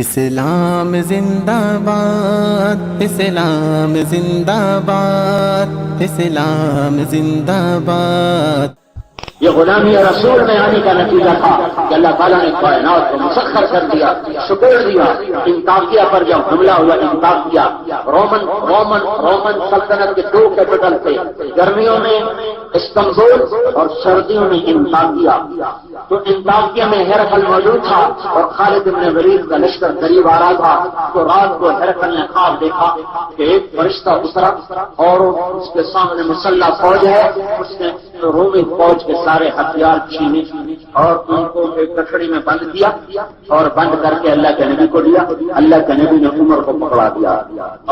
اسلام زندہ باد، اسلام زندہ باد، اسلام زندہ باد۔ یہ غلامی رسول میں آنے کا نتیجہ تھا کہ اللہ تعالیٰ نے کائنات کو مسخر کر دیا، سکوڑ دیا۔ انطاکیہ پر جب حملہ ہوا، انطاکیہ رومن سلطنت کے دو کیپٹل تھے، گرمیوں میں استنبول اور سردیوں میں انطاکیہ۔ تو انطاکیہ میں ہرقل موجود تھا اور خالد بن ولید کا لشکر قریب آ رہا تھا۔ تو رات کو ہرقل نے خواب دیکھا کہ ایک فرشتہ اترا اور اس کے سامنے مسلح فوج ہے، اس نے رومی فوج کے سارے ہتھیار چھینے اور ان کو ایک کٹڑی میں بند کیا اور بند کر کے اللہ کے نبی کو دیا۔ اللہ کے نبی نے عمر کو پکڑا دیا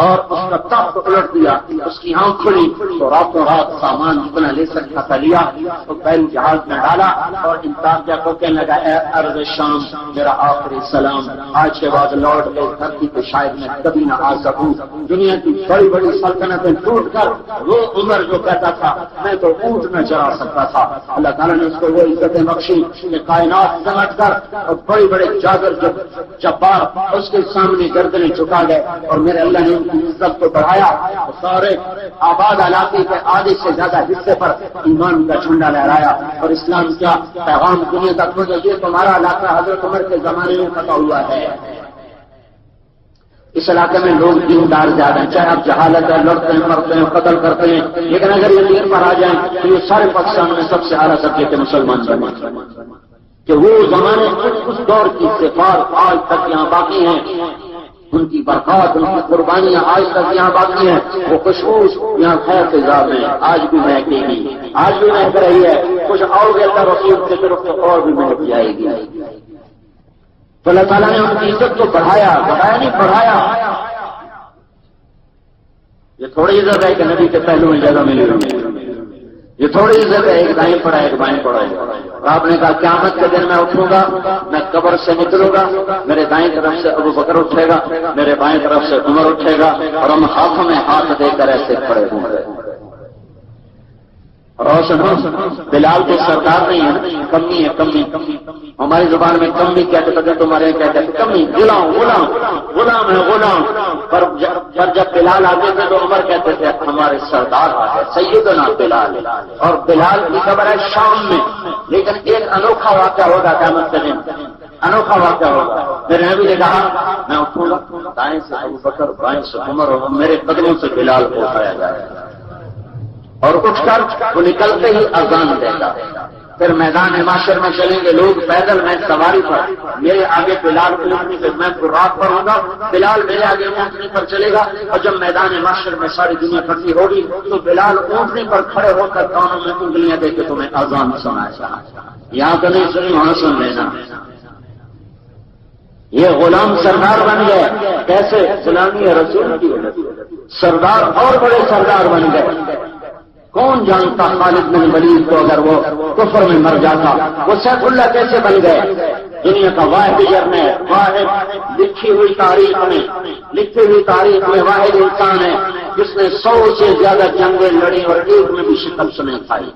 اور اس کا تخت الٹ دیا، اس کی آنکھ کھلی تو راتوں رات سامان جتنا لے سکتا تھا لیا، تو پہلے جہاز میں ڈالا اور انطاکیہ کو کہنے لگا، اے ارض شام میرا آخری سلام، آج کے بعد لوٹ کے دھرتی پہ شاید میں کبھی نہ آ سکوں۔ دنیا کی بڑی بڑی سلطنتیں ٹوٹ کر وہ عمر جو کہتا تھا میں تو اونٹ نہ چلا سکتا تھا، اللہ تعالیٰ نے اس کو وہ عزتیں بخشی کہ کائنات سمجھ کر اور بڑے بڑے جاگر جبار اس کے سامنے گردنیں چکا گئے اور میرے اللہ نے ان کی عزت کو بڑھایا۔ سارے آباد علاقے کے آدھے سے زیادہ حصے پر ایمان کا جھنڈا لہرایا اور اسلام کا پیغام دنیا تک پہنچا۔ یہ تمہارا علاقہ حضرت عمر کے زمانے میں پتا ہوا ہے، اس علاقے میں لوگ دیندار زیادہ ہیں، چاہے آپ جہالت ہے، لڑتے ہیں، مرتے ہیں، قتل کرتے ہیں، لیکن اگر یہ دین پر آ جائیں تو یہ سارے پاکستان میں سب سے اعلیٰ سبجے کے مسلمان بنے کہ وہ زمانے اس دور کی صفات آج تک یہاں باقی ہیں، ان کی برکات، ان کی قربانیاں آج تک یہاں باقی ہیں، وہ خوشبو یہاں خیر کے زار میں آج بھی مہکے گی، آج بھی مہک رہی ہے۔ کچھ اور بھی اللہ رسول کی طرف سے اور بھی مہک جائے گی۔ تو اللہ تعالیٰ نے ان کی عزت کو بڑھایا نہیں بڑھایا۔ یہ تھوڑی عزت ہے کہ نبی کے پہلو میں جگہ ملی ہوئی، یہ تھوڑی عزت ہے ایک دائیں پڑا ایک بائیں پڑا ہے۔ آپ نے کہا قیامت کے دن میں اٹھوں گا، میں قبر سے نکلوں گا، میرے دائیں طرف سے ابو بکر اٹھے گا، میرے بائیں طرف سے عمر اٹھے گا اور ہم ہاتھوں میں ہاتھ دے کر ایسے کھڑے ہوں گے۔ روشن بلال کے سردار نہیں ہے، کمی ہے، کمی ہماری زبان میں کمی کہتے تھے، تمہارے کہتے ہیں کمی، غلام ہے غلام۔ پر جب بلال آتے تھے تو عمر کہتے تھے ہمارے سردار آتے، سیدنا بلال۔ اور بلال کی خبر ہے شام میں، لیکن ایک انوکھا واقعہ ہوگا قیامت کے دن، انوکھا واقعہ ہوگا۔ میرے نبی نے کہا میں اٹھوں گا، دائیں سے ابو بکر، بائیں سے عمر اور میرے قدموں سے بلال کو اٹھایا جائے گا اور اٹھ کر وہ نکلتے ہی اذان دے گا۔ پھر میدان معاشر میں چلیں گے لوگ پیدل، میں سواری پر، میرے آگے بلال اونٹنی پہ، میں براق پر ہوں گا، بلال میرے آگے اونٹنی پر چلے گا، اور جب میدان معاشر میں ساری دنیا اکٹھی ہوگی تو بلال اونٹنی پر کھڑے ہو کر کانوں میں انگلیاں دے کے تمہیں اذان سنائے گا۔ یہاں تو نہیں سنی وہاں سن لینا۔ یہ غلام سردار بن گئے، کیسے؟ غلامی رسول کی وجہ سے سردار اور بڑے سردار بن گئے۔ کون جانتا خالد بن ولید کو اگر وہ کفر میں مر جاتا، وہ سیف اللہ کیسے بن گئے؟ دنیا کا واحد جرنیل، واحد لکھی ہوئی تاریخ میں واحد انسان ہے جس نے 100 سے زیادہ جنگیں لڑی اور ایک میں بھی شکست نہیں کھائی۔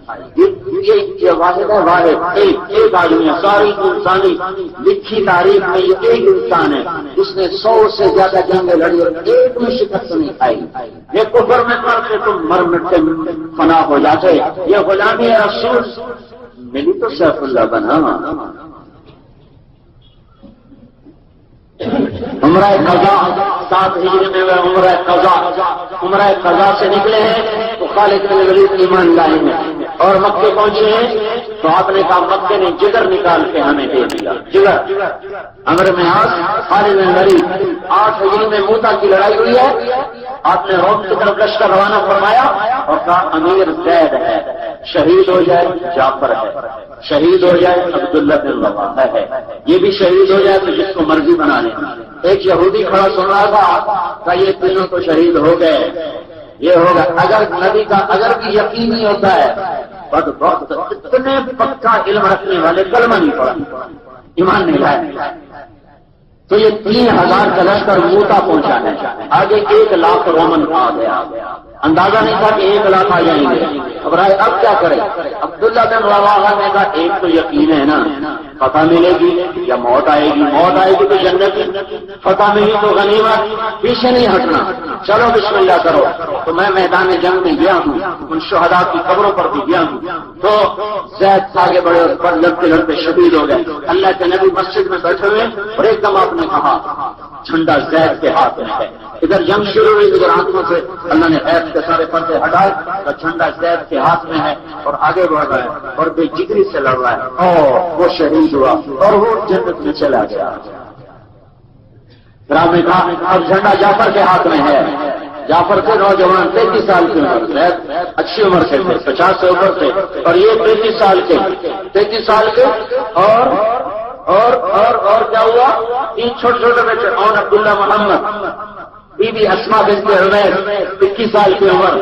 یہ واحد ہے، واحد ایک آدمی ہے، ساری انسانی لکھی تاریخ میں یہ ایک انسان ہے جس نے 100 سے زیادہ جنگیں لڑی اور ایک میں شکست نہیں کھائی۔ یہ کفر میں کرتے تم مر مٹے فنا ہو جاتے۔ یہ غلامی رسول ملی تو سیف اللہ بنا۔ عمرہ قضا 7 ہجری میں وہ عمرہ قضا سے نکلے ہیں تو خالد بن ولید ایمان لائے ہیں اور مکے پہنچے ہیں تو آپ نے کہا مکے نے جگر نکال کے ہمیں دے دیا، جگر۔ عمرو بن عاص، خالد بن ولید، 8 ہجری میں موتا کی لڑائی ہوئی ہے، آپ نے روم کی طرف لشکر روانہ فرمایا اور کہا امیر زید ہے، شہید ہو جائے جعفر ہے، شہید ہو جائے عبداللہ بن رواحہ ہے، یہ بھی شہید ہو جائے تو جس کو مرضی بنا لیں۔ ایک یہودی کھڑا سن رہا تھا کہ یہ تینوں تو شہید ہو گئے، یہ ہوگا اگر نبی کا اگر بھی یقین نہیں ہوتا ہے۔ بہت اتنے پکا علم رکھنے والے کلمہ نہیں پڑا، ایمان نہیں لائے، تو یہ 3000 کا لشکر موتا پہنچا ہے، آگے 1 لاکھ رومن آ گیا۔ اندازہ نہیں تھا کہ 1 لاکھ آ جائیں گے. گھبرائے اب کیا کرے. عبداللہ بن رواحہ نے کہا ایک تو یقین ہے نا فتح ملے گی یا موت آئے گی. موت آئے گی تو جنت کی، فتح ملی تو غنیمت، پیچھے نہیں ہٹنا. چلو بسم اللہ کرو. تو میں میدان جنگ میں گیا ہوں، ان شہداء کی قبروں پر بھی گیا ہوں. تو زید آگے بڑے پر لڑتے لڑتے شہید ہو گئے. اللہ کے نبی مسجد میں بیٹھے ہوئے اور ایک دم آپ نے کہا جھنڈا زید کے ہاتھ میں ہے. ادھر جنگ شروع ہوئی، ادھر آنکھوں سے اللہ نے غیب کے سارے پردے ہٹائے تو جھنڈا زید کے ہاتھ میں ہے اور آگے بڑھ رہا ہے اور بے جگری سے لڑ رہا ہے اور وہ شہید ہوا اور وہ جنت میں چلا گیا. پھر آپ نے کہا اب جھنڈا جعفر کے ہاتھ میں ہے. جعفر کے نوجوان 33 سال کی عمر، زید اچھی عمر سے تھے، 50 سے اوپر تھے، اور یہ 33 سال کے اور کیا ہوا؟ 3 چھوٹے چھوٹے بچے، اور عبداللہ محمد، بی بی اسما بنت عمیر 21 سال کی عمر.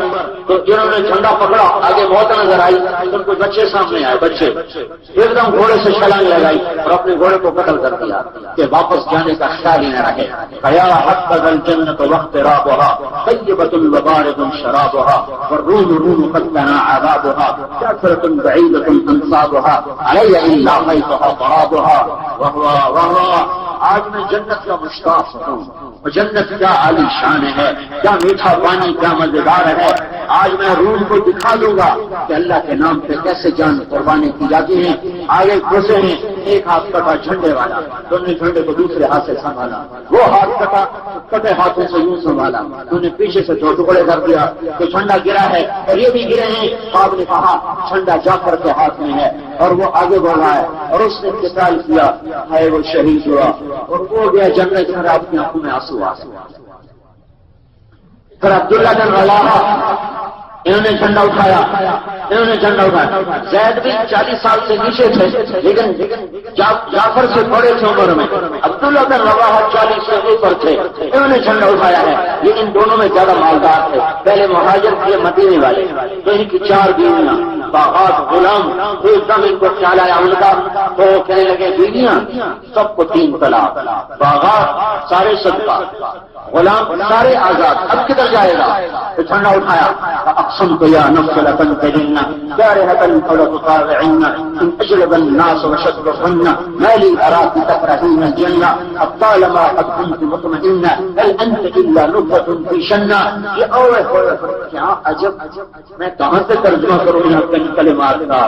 تو جنہوں نے جھنڈا پکڑا آگے موت نظر آئی تو ان کو بچے سامنے آئے. بچے ایک دم گھوڑے سے چھلانگ لگائی اور اپنے گھوڑے کو قتل کر دیا کہ واپس جانے کا خیال ہی نہ رہے. حیا حقق الجنت وقت رابها طیبۃ وبارد شرابها والروم روم قد كان عذابها كثرة بعيدة انصابها علي الا خيطها ضرابها وهو آج میں جنت کا مشتاق ہوں. جنت کیا عالی شان ہے، کیا میٹھا پانی، کیا مزیدار ہے. آج میں روم کو دکھا دوں گا کہ اللہ کے نام پہ کیسے جان قربانی کی جاتی ہے. آگے گھسے ہیں، ایک ہاتھ کٹا جھنڈے والا، دونوں جھنڈے کو دوسرے ہاتھ سے سنبھالا. وہ ہاتھ کٹا، کٹے ہاتھوں سے یوں سنبھالا. انہوں نے پیچھے سے 2 ٹکڑے کر دیا تو جھنڈا گرا ہے اور یہ بھی گرے ہیں. آپ نے کہا جھنڈا جعفر کے ہاتھ میں ہے اور وہ آگے بڑھ رہا ہے اور اس نے قتال کیا ہے، وہ شہید ہوا اور وہ گیا جنت میں. اپنی آنکھوں میں آنسو آ. پھر عبداللہ بن رواحہ انہوں نے جھنڈا اٹھایا. زید بھی 40 سال سے نیچے تھے لیکن جعفر سے بڑے تھے عمر میں. عبداللہ بن رواحہ 40 سے اوپر تھے. انہوں نے جھنڈا اٹھایا ہے لیکن دونوں میں زیادہ مالدار تھے. پہلے مہاجر تھے مدینے والے، تو ان کی 4 بیویاں، باغات، غلام. ایک دم ان کو خیال آیا ان کا تو کہنے لگے بیویاں سب کو 3 طلاق، باغات سارے صدقہ، غلام سارے آزاد. اب کدھر جائے گا؟ تو جھنڈا اٹھایا. اقسمت یا نفس لتنتهن كارهة فلا تطاوعن ان اجلب الناس وشد الظن ما لي اراك تكرهين الجنه طالما قد كنت مطمئنا هل انت الا نطفه في شنه. یہ کیا عجب، میں کہاں سے ترجمہ کروں ان کلمات کا.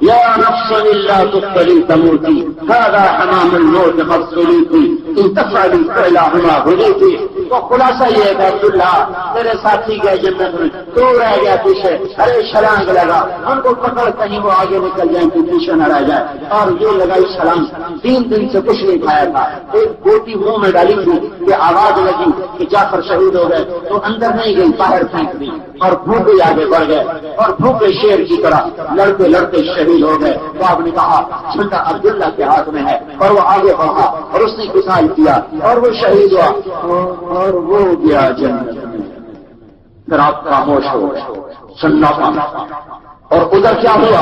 یا نفس الا تقتلي تموتي هذا حمام الموت قد صليتي ان تفعلي فعلهما هديتي. تو خلاصہ یہ ہے کہ عبداللہ میرے ساتھی گئے جنت میں، تو رہ گیا پیچھے. ارے چھلانگ لگا، ان کو پکڑ کہیں وہ آگے نکل جائیں کہ پیچھے نہ رہ جائے. اور یہ لگائی چھلانگ. 3 دن سے کچھ نہیں کھایا تھا. ایک گوٹی منہ میں ڈالی تھی کہ آواز لگی کہ جعفر شہید ہو گئے تو اندر نہیں گئی، باہر پھینک دی اور بھوکے آگے بڑھ گئے اور بھوکے شیر کی طرح لڑتے لڑتے شہید ہو گئے. تو آپ نے کہا جھنڈا عبداللہ کے ہاتھ میں ہے اور وہ آگے بڑھا اور اس نے قتال کیا اور وہ شہید ہوا اور وہ گیا جنت میں. پھر آپ خاموش ہو گئے سناٹا. اور ادھر کیا ہوا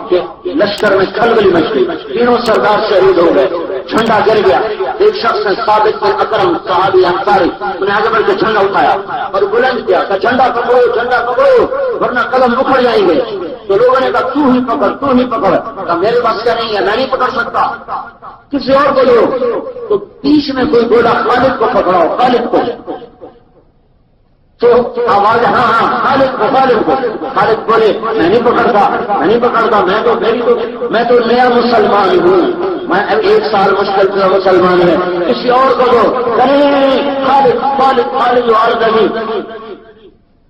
کہ لشکر میں کھلبلی مچ گئی، 3 سردار شہید ہو گئے. جھنڈا گر گیا. ایک شخص نے ثابت بن اکرم صحابی انصاری انہیں آگے بڑھ کے جھنڈا اٹھایا اور بلند کیا کہ جھنڈا پکڑو، جھنڈا پکڑو ورنہ قدم اکھڑ جائیں گے. تو لوگوں نے کہا تو ہی پکڑ، تو ہی پکڑ. کہ میرے پاس کیا نہیں ہے، میں نہیں پکڑ سکتا، کسی اور کو دو. تو بیچ میں کوئی بولا خالد کو پکڑاؤ، خالد کو. تو آواز ہاں خالد کو. خالد بولے میں نہیں پکڑتا، میں تو نیا مسلمان ہوں، میں 1 سال مشکل سے مسلمان ہے، کسی اور کو دو. خالد جو عرض نہیں.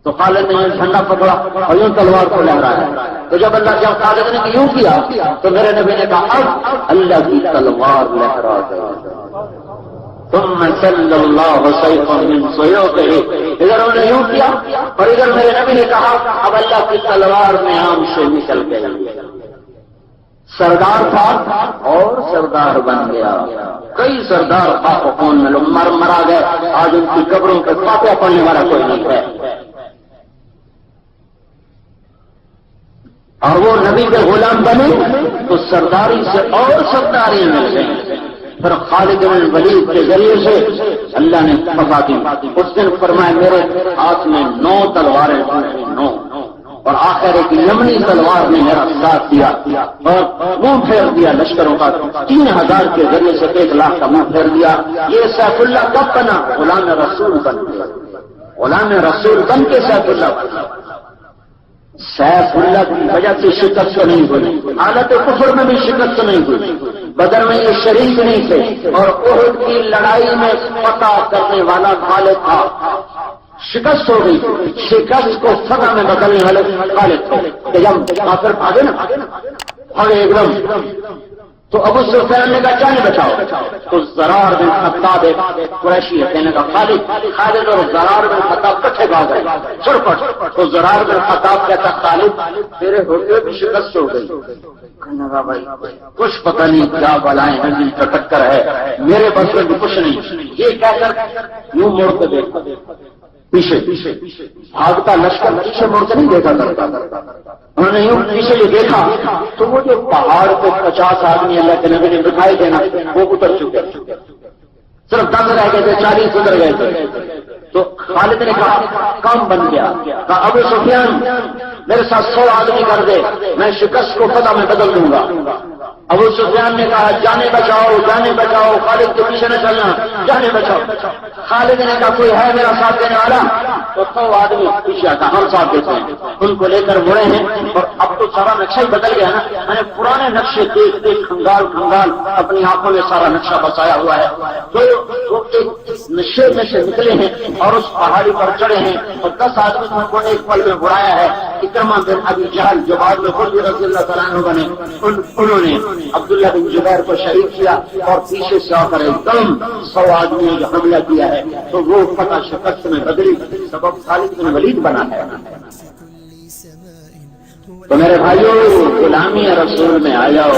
تو خالد نے جھنڈا پکڑا اور یوں تلوار کو لہرایا. تو جب اللہ جب خالد نے یوں کیا تو میرے نبی نے کہا اب اللہ کی تلوار لہرا دے. ثم صلی اللہ سیفا من سیوفہ. ادھر انہوں نے یوں کیا اور ادھر میرے نبی نے کہا اب اللہ کی تلوار میں آم سے نکل گیا. سردار تھا اور سردار بن گیا. کئی سردار خاک و خون میں لوگ مرا گئے. آج ان کی قبروں پہ فاتحہ پڑھنے والا کوئی نہیں ہے. اور وہ نبی کے غلام بنے تو سرداری سے اور سرداری مل گئی. پھر خالد بن ولید کے ذریعے سے اللہ نے فتح دی۔ اس دن فرمایا میرے ہاتھ میں 9 تلواریں تھیں، 9، اور آخر ایک یمنی تلوار نے میرا ساتھ دیا اور منہ پھیر دیا لشکروں کا، 3000 کے ذریعے سے 1 لاکھ کا منہ پھیر دیا۔ یہ سیف اللہ کب بنا؟ غلام رسول بن کے، غلام رسول بن کے سیف اللہ بنا۔ سیف اللہ کی وجہ سے شکست نہیں ہوئی، حالت کفر میں بھی شکست نہیں ہوئی، بدر میں یہ شریک نہیں تھے، اور احد کی لڑائی میں فتح کرنے والا خالد تھا، شکست ہو گئی، شکست کو فتح میں بدلنے والے خالد تھے کہ جب کافر بھاگے نا، بھاگے ایک دم، تو ابو سفیان نے کہا جانے بچاؤ، تو زرار بن خطاب قریشی ہے، کہنے کا خالد اور زرار بن خطاب کٹھے بھاگ گئے چرپٹ، تو زرار بن خطاب کہتا خالد تیرے ہوتے بھی شکست ہو گئی، کہنے کا بھائی کچھ پتہ نہیں کیا بلائیں ہیں جن کا ٹکر ہے، میرے بس میں بھی کچھ نہیں، یہ کہہ کر یوں موڑ کے دیکھا پیچھے بھاگتا لشکر پیچھے مڑ کے نہیں دیکھا کرتا، انہوں نے یوں پیچھے یہ دیکھا تو وہ جو پہاڑ پہ 50 آدمی اللہ کے نبی نے دکھائی دینا وہ اتر چکے، صرف 10 رہ گئے تھے، 40 اتر گئے تھے۔ تو خالد نے کہا کام بن گیا، کہا ابو سفیان میرے ساتھ 100 آدمی کر دے، میں شکست کو فتح میں بدل دوں گا۔ ابو سفیان نے کہا جانے بچاؤ، جانے بچاؤ، خالد کے پیچھے نہ چلنا، جانے بچاؤ۔ خالد نے کہا کوئی ہے میرا ساتھ دینے والا؟ تو 100 آدمی پیچھے آتا، ہم ساتھ دیتے ہیں، ان کو لے کر مڑے ہیں، اور اب تو سارا نقشہ ہی بدل گیا نا، میں نے پرانے نقشے دیکھ دیکھ کھنگال اپنی آنکھوں میں سارا نقشہ بسایا ہوا ہے، تو وہ ایک نشے میں سے نکلے ہیں اور اس پہاڑی پر چڑھے ہیں، اور 10 آدمی کو ایک پل میں اڑایا ہے۔ اکرمہ بن ابی جہل جو بعد میں خود رضی اللہ تعالیٰ عنہ بنے، انہوں نے عبداللہ بن زبیر کو شہید کیا، اور پیچھے سے آ کر ایک دم 100 آدمی جو حملہ کیا ہے، تو وہ فتح شکست میں بدلی، سبب خالد بن ولید بنا ہے۔ تو میرے بھائیوں غلامی رسول میں آ جاؤ،